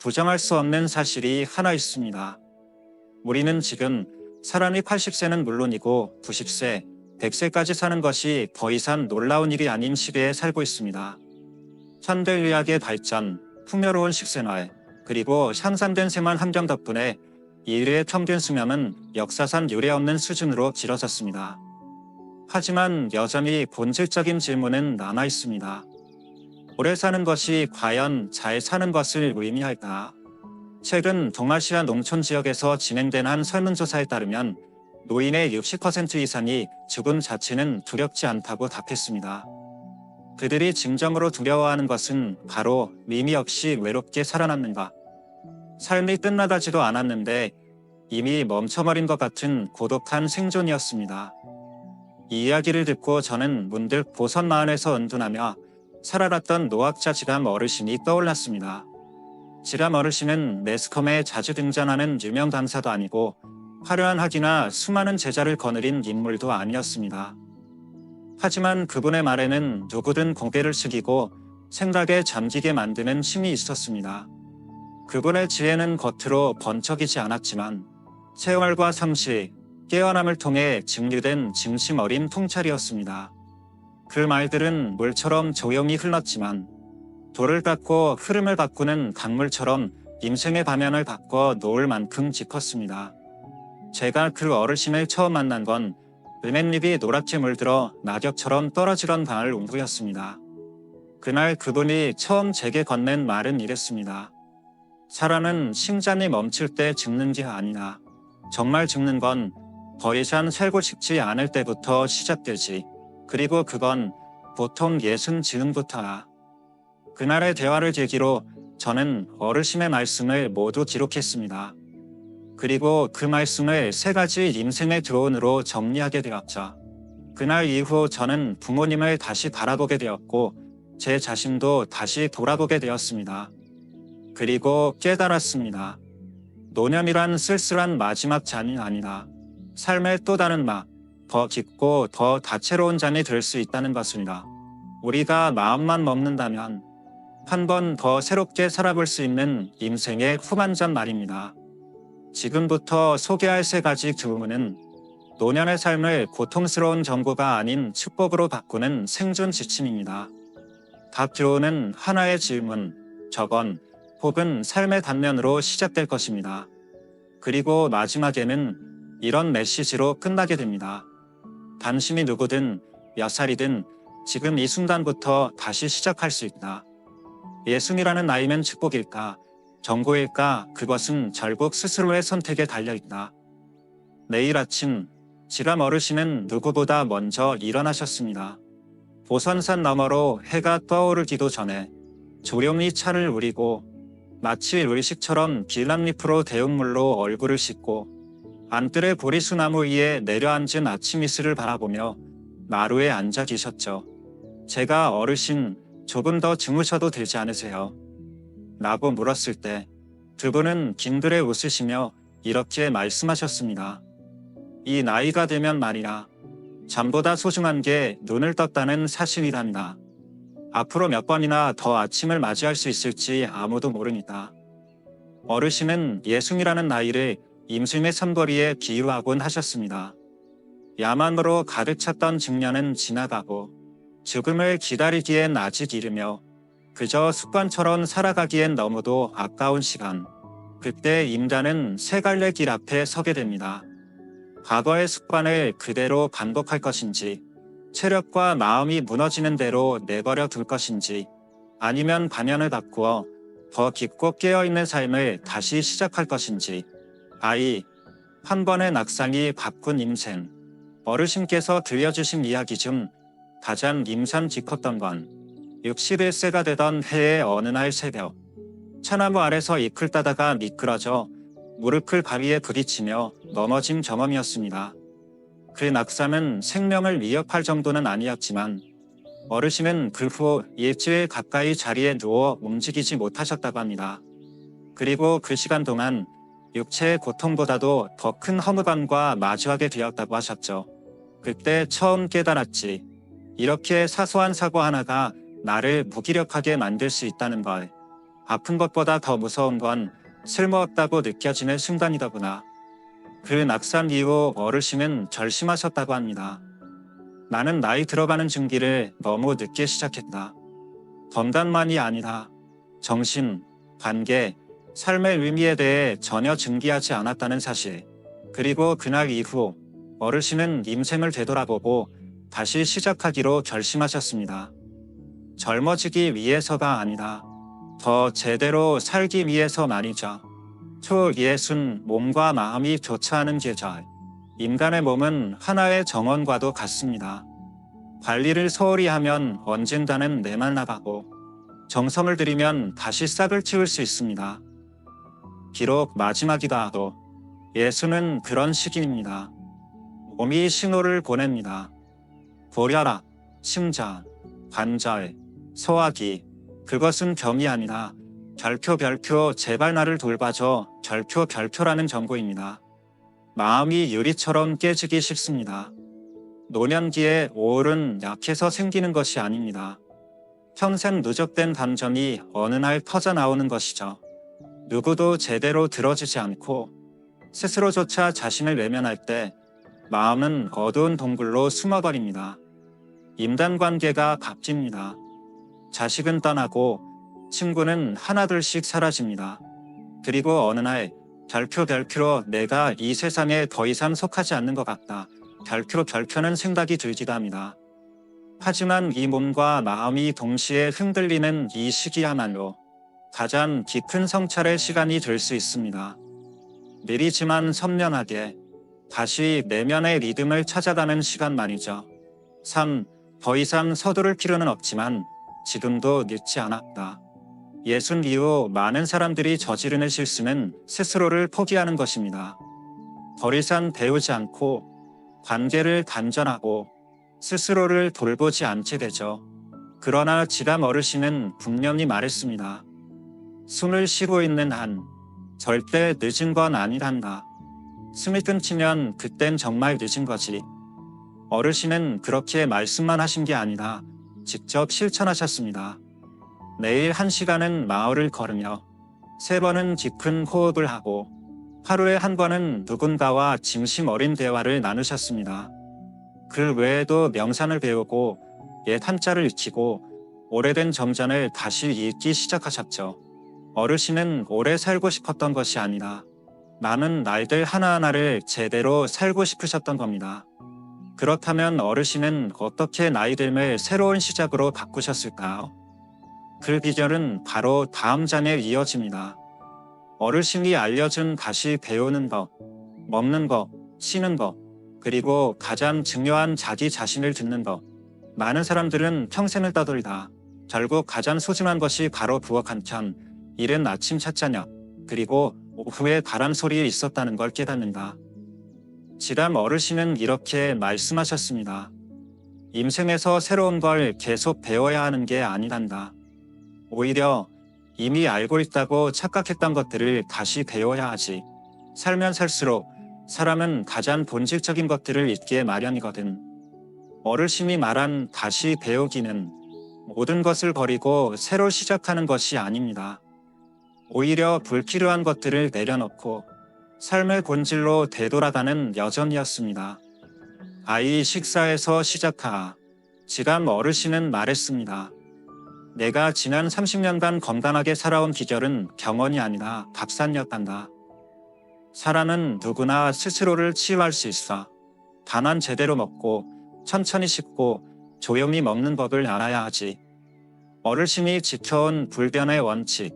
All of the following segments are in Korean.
부정할 수 없는 사실이 하나 있습니다. 우리는 지금 사람이 80세는 물론이고 90세, 100세까지 사는 것이 더 이상 놀라운 일이 아닌 시대에 살고 있습니다. 현대의학의 발전, 풍요로운 식생활, 그리고 향상된 생활 환경 덕분에 인류의 평균 수명은 역사상 유례없는 수준으로 길어졌습니다. 하지만 여전히 본질적인 질문은 남아 있습니다. 오래 사는 것이 과연 잘 사는 것을 의미할까? 최근 동아시아 농촌 지역에서 진행된 한 설문조사에 따르면 노인의 60% 이상이 죽음 자체는 두렵지 않다고 답했습니다. 그들이 진정으로 두려워하는 것은 바로 의미 없이 외롭게 살아남는가. 삶이 끝나가지도 않았는데 이미 멈춰버린 것 같은 고독한 생존이었습니다. 이 이야기를 듣고 저는 문득 보선 마을에서 은둔하며 살아갔던 노학자 지람 어르신이 떠올랐습니다. 지람 어르신은 매스컴에 자주 등장하는 유명 강사도 아니고 화려한 학이나 수많은 제자를 거느린 인물도 아니었습니다. 하지만 그분의 말에는 누구든 고개를 숙이고 생각에 잠기게 만드는 힘이 있었습니다. 그분의 지혜는 겉으로 번쩍이지 않았지만 세월과 상식, 깨어남을 통해 증류된 진심 어린 통찰이었습니다. 그 말들은 물처럼 조용히 흘렀지만 돌을 깎고 흐름을 바꾸는 강물처럼 인생의 방향을 바꿔 놓을 만큼 짙었습니다. 제가 그 어르신을 처음 만난 건 은행잎이 노랗게 물들어 낙엽처럼 떨어지던 가을 오후였습니다. 그날 그분이 처음 제게 건넨 말은 이랬습니다. 사람은 심장이 멈출 때 죽는 게 아니라 정말 죽는 건 더 이상 살고 싶지 않을 때부터 시작되지. 그리고 그건 보통 60즈음부터야. 그날의 대화를 계기로 저는 어르신의 말씀을 모두 기록했습니다. 그리고 그 말씀을 3가지 인생의 교훈으로 정리하게 되었죠. 그날 이후 저는 부모님을 다시 바라보게 되었고 제 자신도 다시 돌아보게 되었습니다. 그리고 깨달았습니다. 노년이란 쓸쓸한 마지막 잔이 아니라 삶의 또 다른 막, 더 깊고 더 다채로운 잔이 될 수 있다는 것입니다. 우리가 마음만 먹는다면 한 번 더 새롭게 살아볼 수 있는 인생의 후반전 말입니다. 지금부터 소개할 3가지 교훈은 노년의 삶을 고통스러운 경고가 아닌 축복으로 바꾸는 생존 지침입니다. 각 교훈은 하나의 질문, 저건 혹은 삶의 단면으로 시작될 것입니다. 그리고 마지막에는 이런 메시지로 끝나게 됩니다. 당신이 누구든 몇 살이든 지금 이 순간부터 다시 시작할 수 있다. 60이라는 나이면 축복일까? 경고일까? 그것은 결국 스스로의 선택에 달려있다. 내일 아침 지람 어르신은 누구보다 먼저 일어나셨습니다. 보선산 너머로 해가 떠오르기도 전에 조용히 차를 우리고 마치 의식처럼 길란잎으로 데운 물로 얼굴을 씻고 안뜰의 보리수나무 위에 내려앉은 아침 이슬을 바라보며 마루에 앉아 계셨죠. 제가 어르신 조금 더 주무셔도 되지 않으세요? 라고 물었을 때 두 분은 긴글에 웃으시며 이렇게 말씀하셨습니다. 이 나이가 되면 말이야. 잠보다 소중한 게 눈을 떴다는 사실이란다. 앞으로 몇 번이나 더 아침을 맞이할 수 있을지 아무도 모르니까. 어르신은 60이라는 나이를 임신의 삼거리에 비유하곤 하셨습니다. 야만으로 가득 찼던 중년은 지나가고 죽음을 기다리기엔 아직 이르며 그저 습관처럼 살아가기엔 너무도 아까운 시간. 그때 인간은 3갈래 길 앞에 서게 됩니다. 과거의 습관을 그대로 반복할 것인지, 체력과 마음이 무너지는 대로 내버려 둘 것인지, 아니면 방향을 바꾸어 더 깊고 깨어있는 삶을 다시 시작할 것인지. 아이, 한 번의 낙상이 바꾼 인생. 어르신께서 들려주신 이야기 중 가장 인상 깊었던 건 61세가 되던 해의 어느 날 새벽, 차나무 아래서 이클 따다가 미끄러져 무릎을 바위에 부딪히며 넘어진 경험이었습니다. 그 낙상은 생명을 위협할 정도는 아니었지만 어르신은 그 후 일주일 가까이 자리에 누워 움직이지 못하셨다고 합니다. 그리고 그 시간 동안 육체의 고통보다도 더 큰 허무감과 마주하게 되었다고 하셨죠. 그때 처음 깨달았지. 이렇게 사소한 사고 하나가 나를 무기력하게 만들 수 있다는 걸. 아픈 것보다 더 무서운 건 쓸모없다고 느껴지는 순간이더구나. 그 낙상 이후 어르신은 결심하셨다고 합니다. 나는 나이 들어가는 증기를 너무 늦게 시작했다. 건강만이 아니라 정신, 관계, 삶의 의미에 대해 전혀 증기하지 않았다는 사실. 그리고 그날 이후 어르신은 인생을 되돌아보고 다시 시작하기로 결심하셨습니다. 젊어지기 위해서가 아니라 더 제대로 살기 위해서 말이죠. 초60 몸과 마음이 교차하는 계절. 인간의 몸은 하나의 정원과도 같습니다. 관리를 소홀히 하면 언젠가는 내말라가고 정성을 들이면 다시 싹을 틔울 수 있습니다. 비록 마지막이다 하도 예수는 그런 시기입니다. 몸이 신호를 보냅니다. 고려라, 심장, 관절, 소화기. 그것은 병이 아니라 별표 제발 나를 돌봐줘 별표라는 정보입니다. 마음이 유리처럼 깨지기 쉽습니다. 노년기에 오울은 약해서 생기는 것이 아닙니다. 평생 누적된 감정이 어느 날 터져나오는 것이죠. 누구도 제대로 들어주지 않고 스스로조차 자신을 외면할 때 마음은 어두운 동굴로 숨어버립니다. 인간관계가 값집니다. 자식은 떠나고 친구는 하나둘씩 사라집니다. 그리고 어느 날 별표로 내가 이 세상에 더 이상 속하지 않는 것 같다. 별표는 생각이 들기도 합니다. 하지만 이 몸과 마음이 동시에 흔들리는 이 시기야말로 가장 깊은 성찰의 시간이 될 수 있습니다. 느리지만 선명하게 다시 내면의 리듬을 찾아가는 시간 말이죠. 3. 더 이상 서두를 필요는 없지만 지금도 늦지 않았다. 예순 이후 많은 사람들이 저지르는 실수는 스스로를 포기하는 것입니다. 더 이상 배우지 않고 관계를 단전하고 스스로를 돌보지 않게 되죠. 그러나 지담 어르신은 분명히 말했습니다. 숨을 쉬고 있는 한 절대 늦은 건 아니란다. 숨이 끊기면 그땐 정말 늦은 거지. 어르신은 그렇게 말씀만 하신 게 아니라 직접 실천하셨습니다. 매일 1시간은 마을을 걸으며 3번은 깊은 호흡을 하고 하루에 1번은 누군가와 진심 어린 대화를 나누셨습니다. 그 외에도 명상을 배우고 옛 한자를 익히고 오래된 정전을 다시 읽기 시작하셨죠. 어르신은 오래 살고 싶었던 것이 아니라 남은 날들 하나하나를 제대로 살고 싶으셨던 겁니다. 그렇다면 어르신은 어떻게 나이 듦을 새로운 시작으로 바꾸셨을까요? 그 비결은 바로 다음 장에 이어집니다. 어르신이 알려준 다시 배우는 것, 먹는 것, 쉬는 것, 그리고 가장 중요한 자기 자신을 듣는 것. 많은 사람들은 평생을 떠돌다 결국 가장 소중한 것이 바로 부엌 한참, 이른 아침 첫 저녁, 그리고 오후에 바람 소리에 있었다는 걸 깨닫는다. 지담 어르신은 이렇게 말씀하셨습니다. 인생에서 새로운 걸 계속 배워야 하는 게 아니란다. 오히려 이미 알고 있다고 착각했던 것들을 다시 배워야 하지. 살면 살수록 사람은 가장 본질적인 것들을 잊기에 마련이거든. 어르신이 말한 다시 배우기는 모든 것을 버리고 새로 시작하는 것이 아닙니다. 오히려 불필요한 것들을 내려놓고 삶의 본질로 되돌아가는 여정이었습니다. 아이 식사에서 시작하. 지담 어르신은 말했습니다. 내가 지난 30년간 건강하게 살아온 비결은 병원이 아니라 밥상이었단다. 사람은 누구나 스스로를 치유할 수 있어. 다만 제대로 먹고 천천히 씻고 조용히 먹는 법을 알아야 하지. 어르신이 지켜온 불변의 원칙.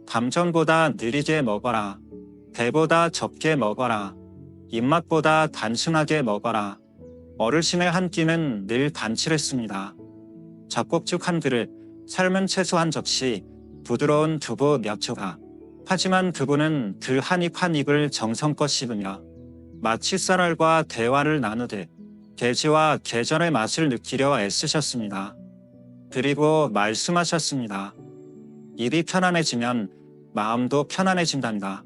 감정보다 느리게 먹어라. 배보다 적게 먹어라. 입맛보다 단순하게 먹어라. 어르신의 한 끼는 늘 단칠했습니다. 잡곡죽 한 그릇, 삶은 채소 한 접시, 부드러운 두부 몇 조각. 하지만 그분은 그 한 입 한 입을 정성껏 씹으며 마치 쌀알과 대화를 나누듯 계지와 계절의 맛을 느끼려 애쓰셨습니다. 그리고 말씀하셨습니다. 일이 편안해지면 마음도 편안해진단다.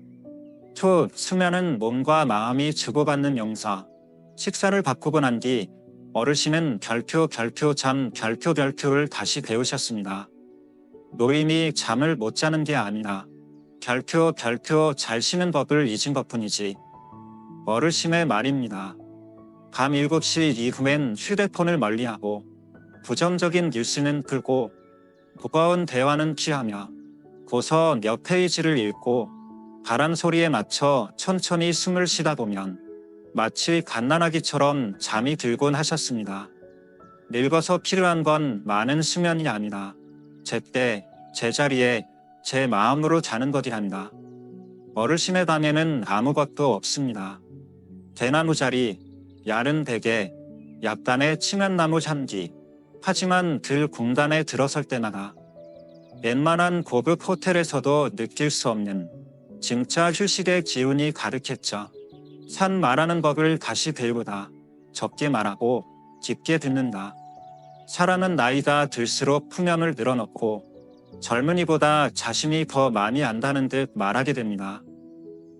수면은 몸과 마음이 주고받는 용서. 식사를 바꾸고 난 뒤 어르신은 별표를 다시 배우셨습니다. 노인이 잠을 못 자는 게 아니라 별표 잘 쉬는 법을 잊은 것뿐이지. 어르신의 말입니다. 밤 7시 이후엔 휴대폰을 멀리하고 부정적인 뉴스는 끄고 무거운 대화는 피하며 고서 몇 페이지를 읽고 바람 소리에 맞춰 천천히 숨을 쉬다 보면 마치 갓난아기처럼 잠이 들곤 하셨습니다. 늙어서 필요한 건 많은 수면이 아니라 제때 제자리에 제 마음으로 자는 것이랍니다. 어르신의 방에는 아무것도 없습니다. 대나무 자리, 야른 베개, 약간의 침연나무 향기. 하지만 들 공간에 들어설 때마다 웬만한 고급 호텔에서도 느낄 수 없는 진짜 휴식의 기운이 가득했죠. 산 말하는 법을 다시 배우다. 적게 말하고 깊게 듣는다. 사람은 나이가 들수록 푸념을 늘어놓고 젊은이보다 자신이 더 많이 안다는 듯 말하게 됩니다.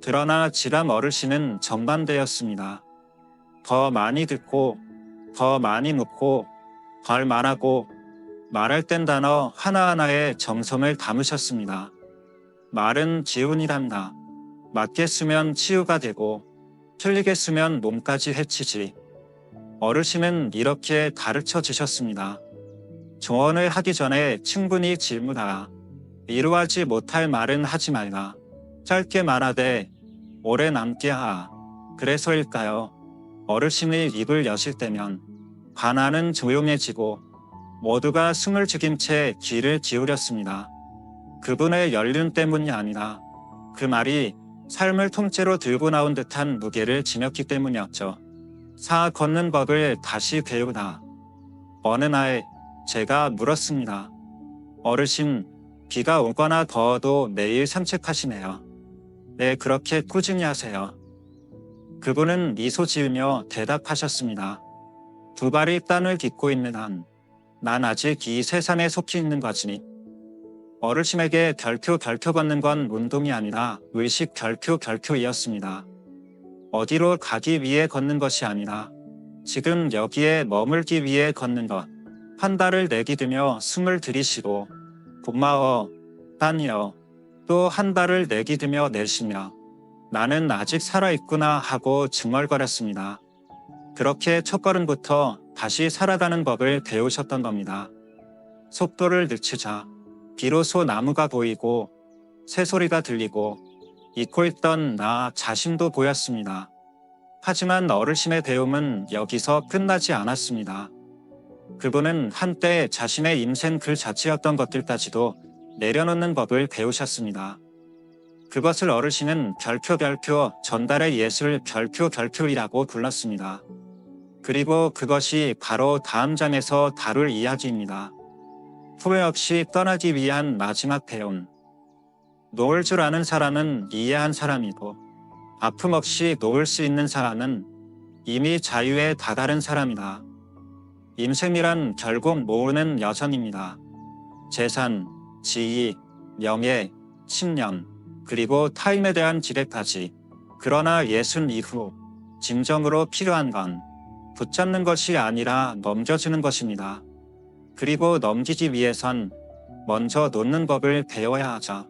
그러나 지람 어르신은 정반대였습니다. 더 많이 듣고 더 많이 묻고 덜 말하고 말할 땐 단어 하나하나에 정성을 담으셨습니다. 말은 기운이란다. 맞게 쓰면 치유가 되고 틀리게 쓰면 몸까지 해치지. 어르신은 이렇게 가르쳐 주셨습니다. 조언을 하기 전에 충분히 질문하라. 이루하지 못할 말은 하지 말라. 짧게 말하되 오래 남게 하라. 그래서일까요? 어르신의 입을 여실 때면 관아는 조용해지고 모두가 숨을 죽인 채 귀를 기울였습니다. 그분의 연륜 때문이 아니라 그 말이 삶을 통째로 들고 나온 듯한 무게를 지녔기 때문이었죠. 사 걷는 법을 다시 배우다. 어느 날 제가 물었습니다. 어르신, 비가 오거나 더워도 매일 산책하시네요. 네, 그렇게 꾸준히 하세요. 그분은 미소 지으며 대답하셨습니다. 두 발이 땅을 딛고 있는 한, 난 아직 이 세상에 속해 있는 거지니. 어르신에게 별표 걷는 건 운동이 아니라 의식 별표이었습니다. 어디로 가기 위해 걷는 것이 아니라 지금 여기에 머물기 위해 걷는 것. 한 발을 내디디며 숨을 들이쉬고 고마워, 딴이여. 또 한 발을 내디디며 내쉬며 나는 아직 살아있구나 하고 중얼거렸습니다. 그렇게 첫걸음부터 다시 살아가는 법을 배우셨던 겁니다. 속도를 늦추자 비로소 나무가 보이고 새소리가 들리고 잊고 있던 나 자신도 보였습니다. 하지만 어르신의 배움은 여기서 끝나지 않았습니다. 그분은 한때 자신의 인생 그 자체였던 것들까지도 내려놓는 법을 배우셨습니다. 그것을 어르신은 별표 전달의 예술 별표이라고 불렀습니다. 그리고 그것이 바로 다음 장에서 다룰 이야기입니다. 후회 없이 떠나기 위한 마지막 배움. 놓을 줄 아는 사람은 이해한 사람이고 아픔 없이 놓을 수 있는 사람은 이미 자유에 다다른 사람이다. 인생이란 결국 모으는 여정입니다. 재산, 지위, 명예, 신념, 그리고 타인에 대한 지뢰까지. 그러나 예순 이후 진정으로 필요한 건 붙잡는 것이 아니라 넘겨주는 것입니다. 그리고 넘기기 위해선 먼저 놓는 법을 배워야 하죠.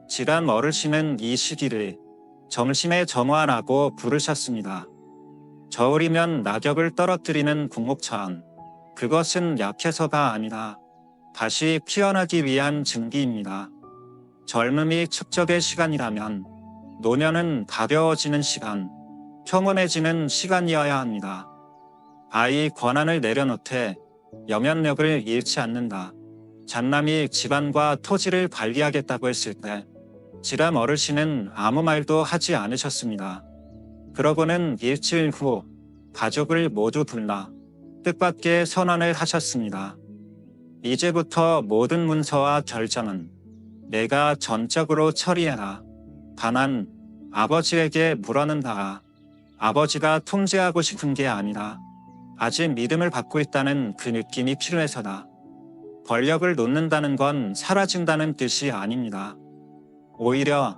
지람 어르신은 이 시기를 정심의 정화라고 부르셨습니다. 저울이면 낙엽을 떨어뜨리는 궁목처럼 그것은 약해서가 아니라 다시 피어나기 위한 증기입니다. 젊음이 축적의 시간이라면 노년은 가벼워지는 시간, 평온해지는 시간이어야 합니다. 아이 권한을 내려놓되 염연력을 잃지 않는다. 잔남이 집안과 토지를 관리하겠다고 했을 때 지람 어르신은 아무 말도 하지 않으셨습니다. 그러고는 일주일 후 가족을 모두 불러 뜻밖의 선언을 하셨습니다. 이제부터 모든 문서와 결정은 내가 전적으로 처리해라. 다만 아버지에게 물어는다. 아버지가 통제하고 싶은 게 아니라 아직 믿음을 받고 있다는 그 느낌이 필요해서다. 권력을 놓는다는 건 사라진다는 뜻이 아닙니다. 오히려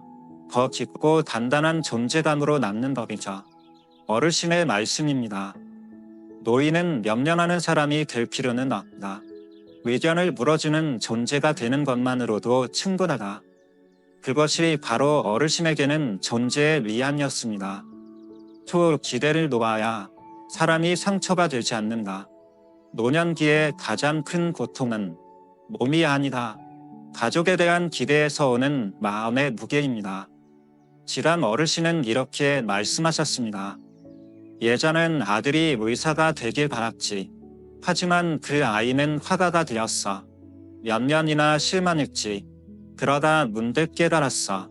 더 깊고 단단한 존재감으로 남는 법이죠. 어르신의 말씀입니다. 노인은 명령하는 사람이 될 필요는 없다. 의견을 물어주는 존재가 되는 것만으로도 충분하다. 그것이 바로 어르신에게는 존재의 위안이었습니다. 또 기대를 놓아야 사람이 상처가 되지 않는다. 노년기의 가장 큰 고통은 몸이 아니다. 가족에 대한 기대에서 오는 마음의 무게입니다. 지람 어르신은 이렇게 말씀하셨습니다. 예전엔 아들이 의사가 되길 바랐지. 하지만 그 아이는 화가가 되었어. 몇 년이나 실만했지. 그러다 문득 깨달았어.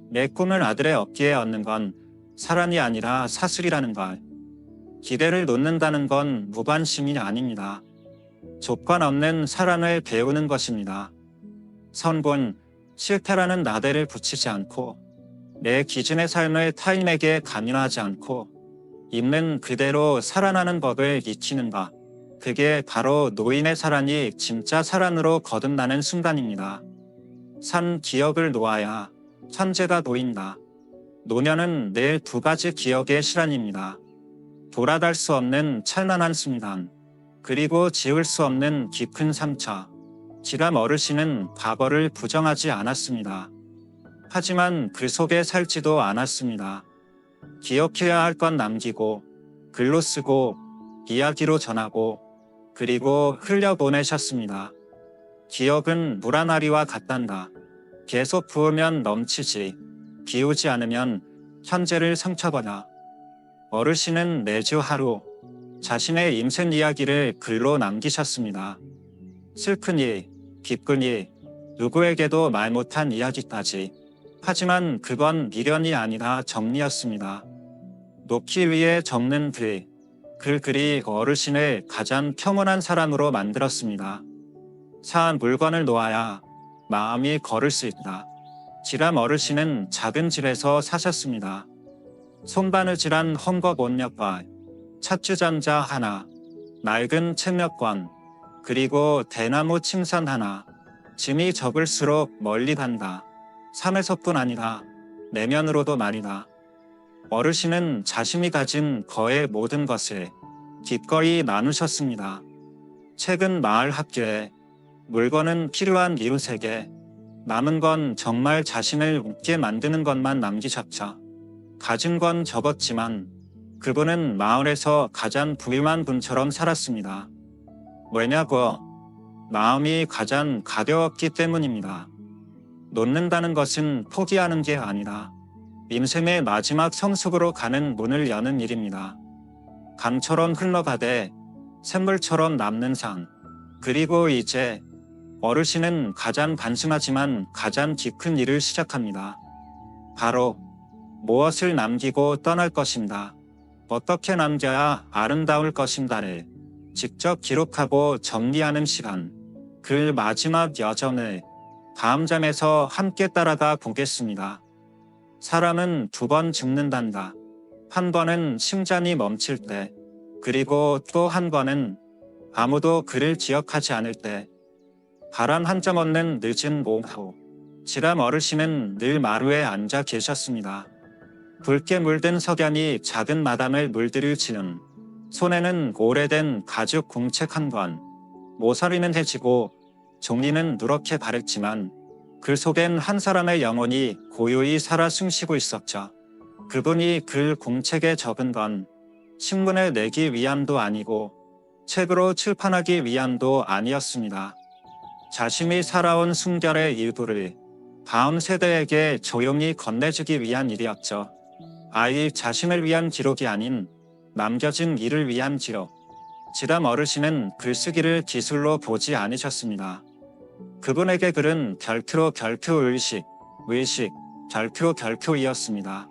내 꿈을 아들의 어깨에 얹는 건 사랑이 아니라 사슬이라는 걸. 기대를 놓는다는 건 무관심이 아닙니다. 조건 없는 사랑을 배우는 것입니다. 선본, 실패라는 나대를 붙이지 않고 내 기준의 삶을 타인에게 강요하지 않고 있는 그대로 살아나는 법을 익히는 것. 그게 바로 노인의 사랑이 진짜 사랑으로 거듭나는 순간입니다. 산 기억을 놓아야 천재가 보인다. 노년은 늘 두 가지 기억의 실환입니다. 돌아갈 수 없는 찬란한 순간, 그리고 지울 수 없는 깊은 상처. 지람 어르신은 과거를 부정하지 않았습니다. 하지만 그 속에 살지도 않았습니다. 기억해야 할 건 남기고, 글로 쓰고, 이야기로 전하고, 그리고 흘려보내셨습니다. 기억은 물 한 알이와 같단다. 계속 부으면 넘치지, 비우지 않으면 현재를 상처받아. 어르신은 매주 하루 자신의 인생 이야기를 글로 남기셨습니다. 슬프니, 기쁘니, 누구에게도 말 못한 이야기까지. 하지만 그건 미련이 아니라 정리였습니다. 놓기 위해 적는 글이 어르신을 가장 평온한 사람으로 만들었습니다. 사한 물건을 놓아야 마음이 걸을 수 있다. 지람 어르신은 작은 집에서 사셨습니다. 손바느질한 헝겊 옷 몇 벌, 찻주전자 하나, 낡은 책 몇 권, 그리고 대나무 침산 하나. 짐이 적을수록 멀리 간다. 삶에서뿐 아니라 내면으로도 말이다. 어르신은 자신이 가진 거의 모든 것을 기꺼이 나누셨습니다. 책은 마을 학교에, 물건은 필요한 이웃에게, 남은 건 정말 자신을 웃게 만드는 것만 남기셨죠. 가진 건 적었지만 그분은 마을에서 가장 부유한 분처럼 살았습니다. 왜냐고? 마음이 가장 가벼웠기 때문입니다. 놓는다는 것은 포기하는 게 아니라 인생의 마지막 성숙으로 가는 문을 여는 일입니다. 강처럼 흘러가되 샘물처럼 남는 산. 그리고 이제 어르신은 가장 단순하지만 가장 깊은 일을 시작합니다. 바로 무엇을 남기고 떠날 것인가, 어떻게 남겨야 아름다울 것인가를 직접 기록하고 정리하는 시간. 그 마지막 여정을 다음 장에서 함께 따라가 보겠습니다. 사람은 두 번 죽는단다. 한 번은 심장이 멈출 때, 그리고 또 한 번은 아무도 그를 기억하지 않을 때. 바람 한 점 없는 늦은 오후, 지람 어르신은 늘 마루에 앉아 계셨습니다. 붉게 물든 석양이 작은 마당을 물들이치는, 손에는 오래된 가죽 공책 한 권, 모서리는 해지고 종이는 누렇게 바랬지만 그 속엔 한 사람의 영혼이 고요히 살아 숨쉬고 있었죠. 그분이 글 공책에 적은 건 신문에 내기 위함도 아니고 책으로 출판하기 위함도 아니었습니다. 자신이 살아온 순결의 일부를 다음 세대에게 조용히 건네주기 위한 일이었죠. 아이 자신을 위한 기록이 아닌 남겨진 일을 위한 기록. 지람 어르신은 글쓰기를 기술로 보지 않으셨습니다. 그분에게 글은 별표 의식, 별표이었습니다.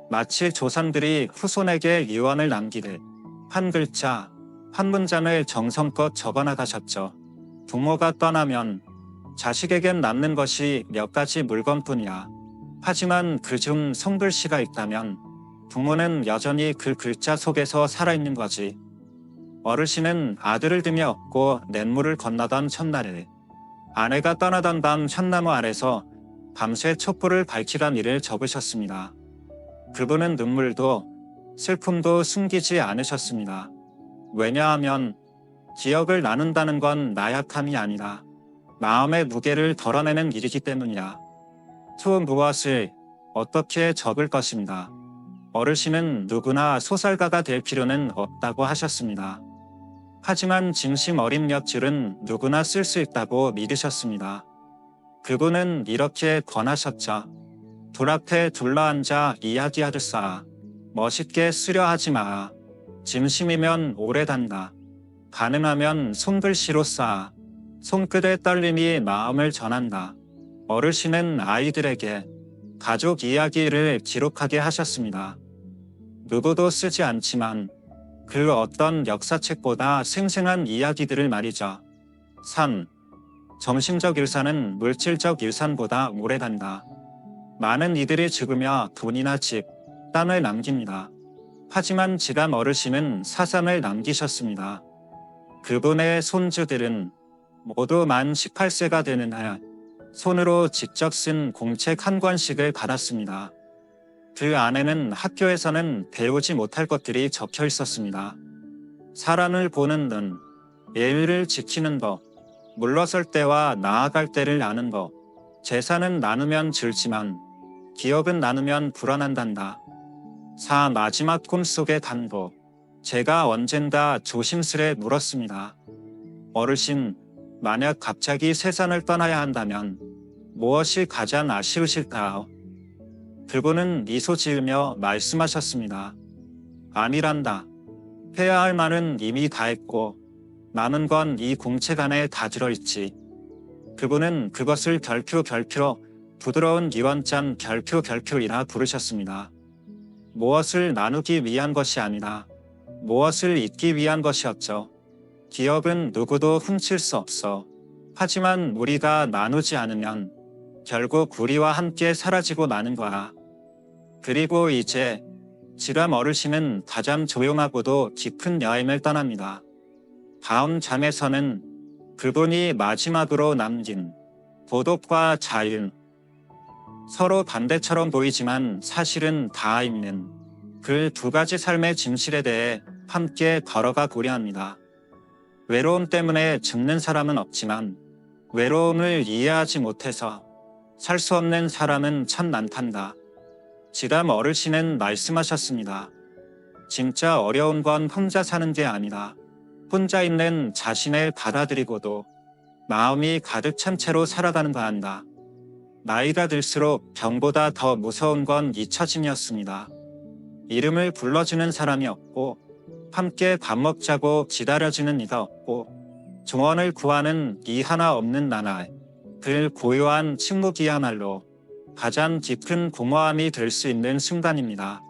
마치 조상들이 후손에게 유언을 남기듯 한 글자, 한 문장을 정성껏 적어나가셨죠. 부모가 떠나면 자식에겐 남는 것이 몇 가지 물건뿐이야. 하지만 그중 손글씨가 있다면 부모는 여전히 그 글자 속에서 살아있는 거지. 어르신은 아들을 등에 업고 냇물을 건너던 첫날에 아내가 떠나던 밤 현나무 아래서 밤새 촛불을 밝히란 일을 적으셨습니다. 그분은 눈물도 슬픔도 숨기지 않으셨습니다. 왜냐하면 기억을 나눈다는 건 나약함이 아니라 마음의 무게를 덜어내는 일이기 때문이야. 또 무엇을 어떻게 적을 것인가. 어르신은 누구나 소설가가 될 필요는 없다고 하셨습니다. 하지만 진심 어린 몇 줄은 누구나 쓸 수 있다고 믿으셨습니다. 그분은 이렇게 권하셨죠. 돌 앞에 둘러앉아 이야기하듯사 멋있게 쓰려 하지 마. 진심이면 오래 단다. 가능하면 손글씨로 쌓아. 손끝의 떨림이 마음을 전한다. 어르신은 아이들에게 가족 이야기를 기록하게 하셨습니다. 누구도 쓰지 않지만 그 어떤 역사책보다 생생한 이야기들을 말이죠. 산, 정신적 일산은 물질적 일산보다 오래 간다. 많은 이들이 죽으며 돈이나 집, 땅을 남깁니다. 하지만 지감 어르신은 사상을 남기셨습니다. 그분의 손주들은 모두 만 18세가 되는 해 손으로 직접 쓴 공책 한 권씩을 받았습니다. 그 안에는 학교에서는 배우지 못할 것들이 적혀 있었습니다. 사람을 보는 눈, 예의를 지키는 법, 물러설 때와 나아갈 때를 아는 법, 재산은 나누면 줄지만 기억은 나누면 불어난단다. 마지막 꿈속의 단보. 제가 언젠가 조심스레 물었습니다. 어르신, 만약 갑자기 세상을 떠나야 한다면 무엇이 가장 아쉬우실까요? 그분은 미소 지으며 말씀하셨습니다. 아니란다. 해야 할 말은 이미 다 했고 남은 건 이 공책 안에 다 들어있지. 그분은 그것을 별표 부드러운 유언장 별표이라 부르셨습니다. 무엇을 나누기 위한 것이 아니라 무엇을 잊기 위한 것이었죠. 기억은 누구도 훔칠 수 없어. 하지만 우리가 나누지 않으면 결국 우리와 함께 사라지고 마는 거야. 그리고 이제 지람 어르신은 가장 조용하고도 깊은 여행을 떠납니다. 다음 장에서는 그분이 마지막으로 남긴 도덕과 자유, 서로 반대처럼 보이지만 사실은 다 있는 그 두 가지 삶의 진실에 대해 함께 걸어가 보려 합니다. 외로움 때문에 죽는 사람은 없지만 외로움을 이해하지 못해서 살 수 없는 사람은 참 많단다. 지람 어르신은 말씀하셨습니다. 진짜 어려운 건 혼자 사는 게 아니라 혼자 있는 자신을 받아들이고도 마음이 가득 찬 채로 살아가는 거 한다. 나이가 들수록 병보다 더 무서운 건 잊혀짐이었습니다. 이름을 불러주는 사람이 없고 함께 밥 먹자고 기다려주는 이가 없고 조언을 구하는 이 하나 없는 나날. 그 고요한 침묵이야말로 가장 깊은 공허함이 될 수 있는 순간입니다.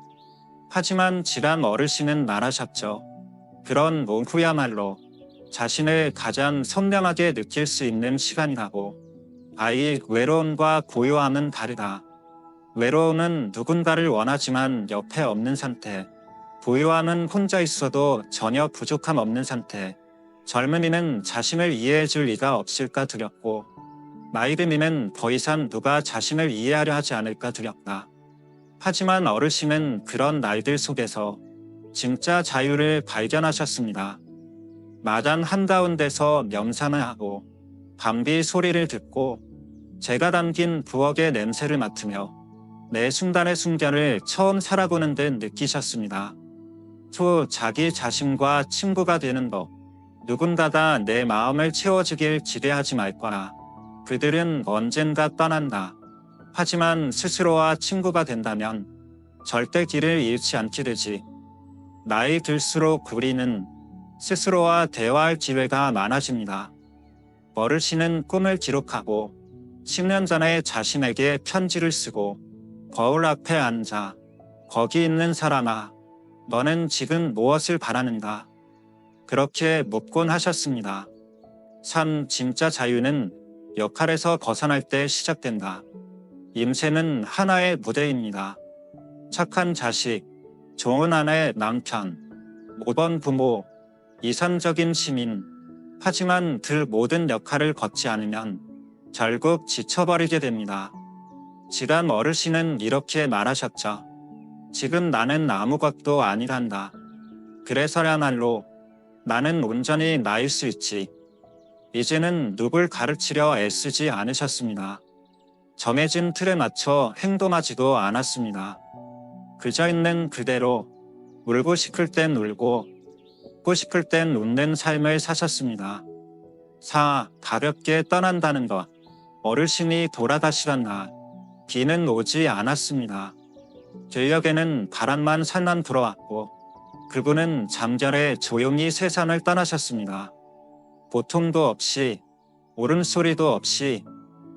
하지만 지람 어르신은 말하셨죠. 그런 오후야말로 자신을 가장 선명하게 느낄 수 있는 시간이라고. 아이, 외로움과 고요함은 다르다. 외로움은 누군가를 원하지만 옆에 없는 상태. 고요함은 혼자 있어도 전혀 부족함 없는 상태. 젊은이는 자신을 이해해줄 리가 없을까 두렵고 나이듦이는 더 이상 누가 자신을 이해하려 하지 않을까 두렵다. 하지만 어르신은 그런 나이들 속에서 진짜 자유를 발견하셨습니다. 마당 한가운데서 명상을 하고 밤비 소리를 듣고 제가 담긴 부엌의 냄새를 맡으며 매 순간의 순간을 처음 살아보는 듯 느끼셨습니다. 또 자기 자신과 친구가 되는 법. 누군가가 내 마음을 채워주길 기대하지 말 거야. 그들은 언젠가 떠난다. 하지만 스스로와 친구가 된다면 절대 길을 잃지 않게 되지. 나이 들수록 우리는 스스로와 대화할 기회가 많아집니다. 어르신은 꿈을 기록하고 10년 전에 자신에게 편지를 쓰고 거울 앞에 앉아 거기 있는 사람아, 너는 지금 무엇을 바라는가? 그렇게 묻곤 하셨습니다. 참 진짜 자유는 역할에서 벗어날 때 시작된다. 임세는 하나의 무대입니다. 착한 자식, 좋은 아내, 남편, 모범 부모, 이상적인 시민. 하지만 그 모든 역할을 걷지 않으면 결국 지쳐버리게 됩니다. 지람 어르신은 이렇게 말하셨죠. 지금 나는 아무것도 아니란다. 그래서야말로 나는 온전히 나일 수 있지. 이제는 누굴 가르치려 애쓰지 않으셨습니다. 정해진 틀에 맞춰 행동하지도 않았습니다. 그저 있는 그대로 울고 싶을 땐 울고 웃고 싶을 땐 웃는 삶을 사셨습니다. 가볍게 떠난다는 것. 어르신이 돌아가시던 날 비는 오지 않았습니다. 들녘에는 바람만 살만 불어왔고 그분은 잠결에 조용히 세상을 떠나셨습니다. 고통도 없이 울음소리도 없이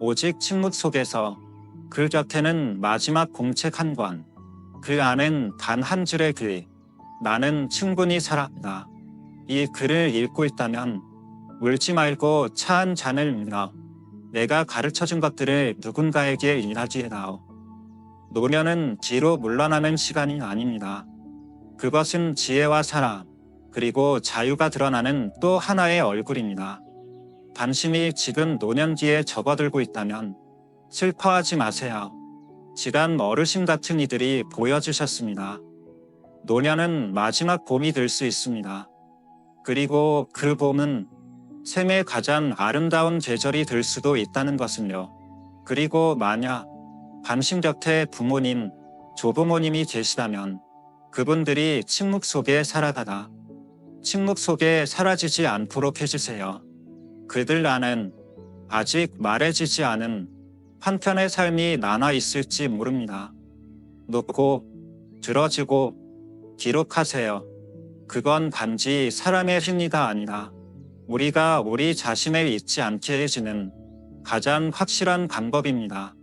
오직 침묵 속에서 그 곁에는 마지막 공책 한 권, 그 안엔 단 한 줄의 글, 나는 충분히 살았다. 이 글을 읽고 있다면 울지 말고 차 한 잔을 밀어 내가 가르쳐준 것들을 누군가에게 일하지해다오. 노년은 뒤로 물러나는 시간이 아닙니다. 그것은 지혜와 사랑, 그리고 자유가 드러나는 또 하나의 얼굴입니다. 당신이 지금 노년 뒤에 접어들고 있다면 슬퍼하지 마세요. 지난 어르신 같은 이들이 보여주셨습니다. 노년은 마지막 봄이 될 수 있습니다. 그리고 그 봄은 생의 가장 아름다운 계절이 될 수도 있다는 것은요. 그리고 만약 당신 곁에 부모님, 조부모님이 계시다면 그분들이 침묵 속에 살아가다 침묵 속에 사라지지 않도록 해주세요. 그들 안엔 아직 말해지지 않은 한편의 삶이 남아 있을지 모릅니다. 놓고 들어주고 기록하세요. 그건 단지 사람의 심리가 아니라 우리가 우리 자신을 잊지 않게 해주는 가장 확실한 방법입니다.